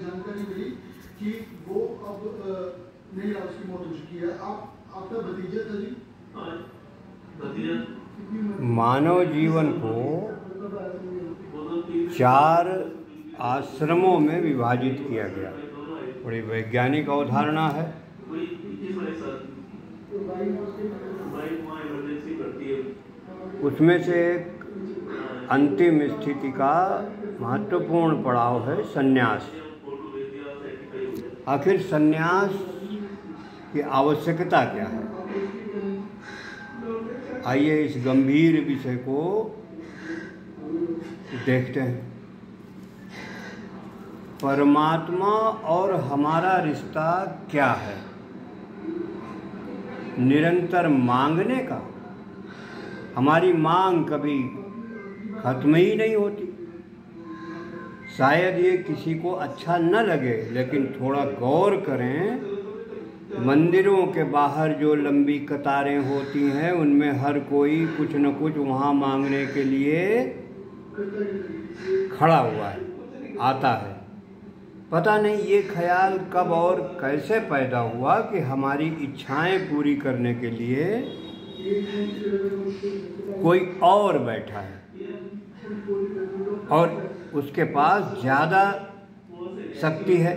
जानकारी मिली कि वो अब नहीं रहा, उसकी मौत हो चुकी है। आपका भतीजा था जी? मानव जीवन को 4 आश्रमों में विभाजित किया गया। बड़ी वैज्ञानिक अवधारणा है। उसमें से एक अंतिम स्थिति का महत्वपूर्ण पड़ाव है संन्यास। आखिर संन्यास की आवश्यकता क्या है? आइए इस गंभीर विषय को देखते हैं। परमात्मा और हमारा रिश्ता क्या है? निरंतर मांगने का। हमारी मांग कभी खत्म ही नहीं होती। शायद ये किसी को अच्छा न लगे, लेकिन थोड़ा गौर करें। मंदिरों के बाहर जो लंबी कतारें होती हैं, उनमें हर कोई कुछ न कुछ वहाँ मांगने के लिए खड़ा हुआ है, आता है। पता नहीं ये ख्याल कब और कैसे पैदा हुआ कि हमारी इच्छाएं पूरी करने के लिए कोई और बैठा है और उसके पास ज़्यादा शक्ति है,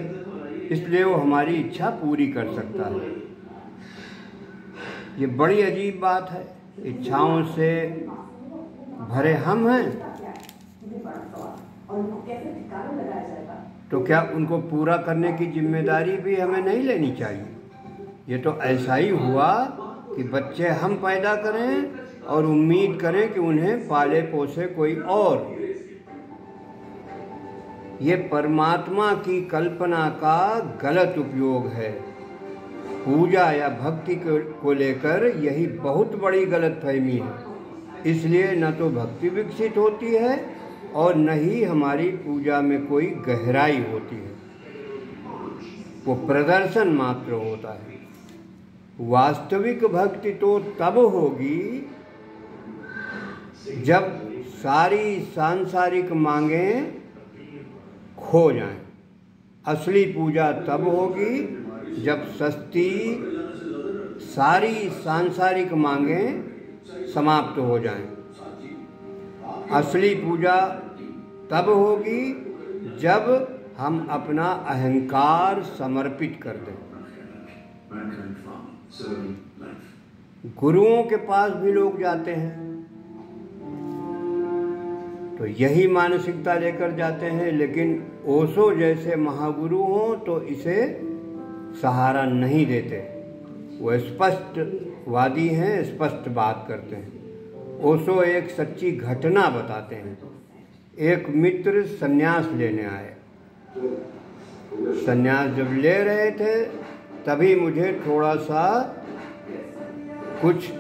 इसलिए वो हमारी इच्छा पूरी कर सकता है। ये बड़ी अजीब बात है। इच्छाओं से भरे हम हैं, तो क्या उनको पूरा करने की जिम्मेदारी भी हमें नहीं लेनी चाहिए? ये तो ऐसा ही हुआ कि बच्चे हम पैदा करें और उम्मीद करें कि उन्हें पाले पोसे कोई और। ये परमात्मा की कल्पना का गलत उपयोग है। पूजा या भक्ति को लेकर यही बहुत बड़ी गलतफहमी है। इसलिए न तो भक्ति विकसित होती है और न ही हमारी पूजा में कोई गहराई होती है। वो प्रदर्शन मात्र होता है। वास्तविक भक्ति तो तब होगी जब सारी सांसारिक मांगें खो जाएं। असली पूजा तब होगी जब सस्ती सारी सांसारिक मांगें समाप्त हो जाएं। असली पूजा तब होगी जब हम अपना अहंकार समर्पित कर दें। गुरुओं के पास भी लोग जाते हैं तो यही मानसिकता लेकर जाते हैं, लेकिन ओशो जैसे महागुरु हों तो इसे सहारा नहीं देते। वो स्पष्टवादी हैं, स्पष्ट बात करते हैं। ओशो एक सच्ची घटना बताते हैं। एक मित्र संन्यास लेने आए। संन्यास जब ले रहे थे तभी मुझे थोड़ा सा कुछ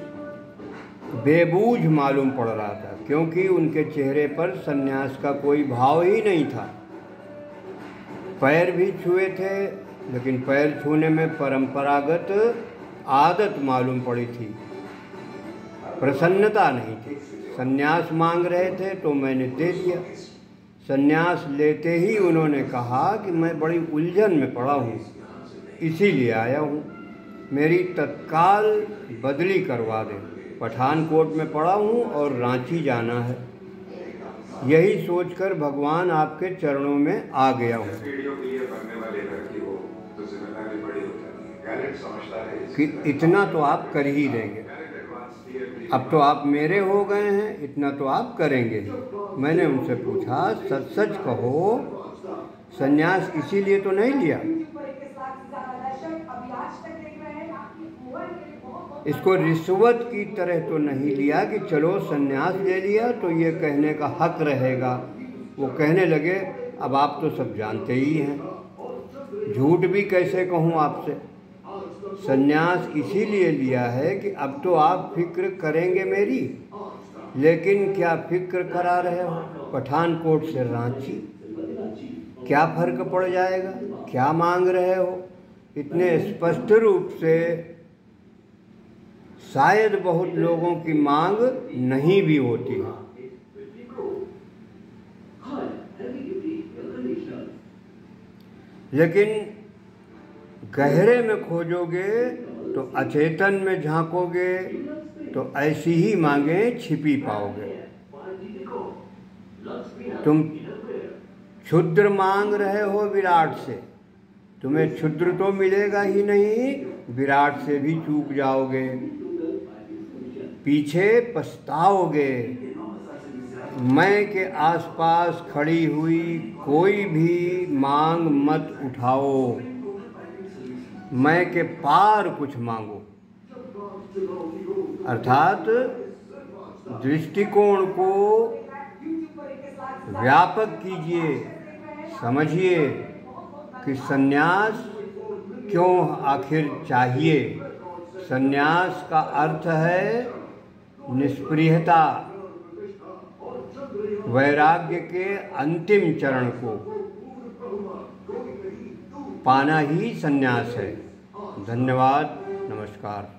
बेबूझ मालूम पड़ रहा था, क्योंकि उनके चेहरे पर संन्यास का कोई भाव ही नहीं था। पैर भी छुए थे, लेकिन पैर छूने में परंपरागत आदत मालूम पड़ी थी, प्रसन्नता नहीं थी। संन्यास मांग रहे थे तो मैंने दे दिया। संन्यास लेते ही उन्होंने कहा कि मैं बड़ी उलझन में पड़ा हूँ, इसीलिए आया हूँ, मेरी तत्काल बदली करवा दें। पठानकोट में पड़ा हूँ और रांची जाना है। यही सोचकर भगवान आपके चरणों में आ गया हूँ कि इतना तो आप कर ही देंगे। अब तो आप मेरे हो गए हैं, इतना तो आप करेंगे ही। मैंने उनसे पूछा, सच सच कहो, संन्यास इसीलिए तो नहीं लिया? इसको रिश्वत की तरह तो नहीं लिया कि चलो संन्यास ले लिया तो ये कहने का हक रहेगा। वो कहने लगे, अब आप तो सब जानते ही हैं, झूठ भी कैसे कहूँ आपसे। संन्यास इसीलिए लिया है कि अब तो आप फिक्र करेंगे मेरी। लेकिन क्या फिक्र करा रहे हो? पठानकोट से रांची क्या फर्क पड़ जाएगा? क्या मांग रहे हो? इतने स्पष्ट रूप से शायद बहुत लोगों की मांग नहीं भी होती है। लेकिन गहरे में खोजोगे तो अचेतन में झांकोगे तो ऐसी ही मांगें छिपी पाओगे। तुम क्षुद्र मांग रहे हो विराट से, तुम्हें क्षुद्र तो मिलेगा ही नहीं, विराट से भी चूक जाओगे, पीछे पछताओगे। मैं के आसपास खड़ी हुई कोई भी मांग मत उठाओ, मैं के पार कुछ मांगो। अर्थात दृष्टिकोण को व्यापक कीजिए, समझिए कि सन्यास क्यों आखिर चाहिए। सन्यास का अर्थ है निष्प्रियता, वैराग्य के अंतिम चरण को पाना ही सन्यास है। धन्यवाद, नमस्कार।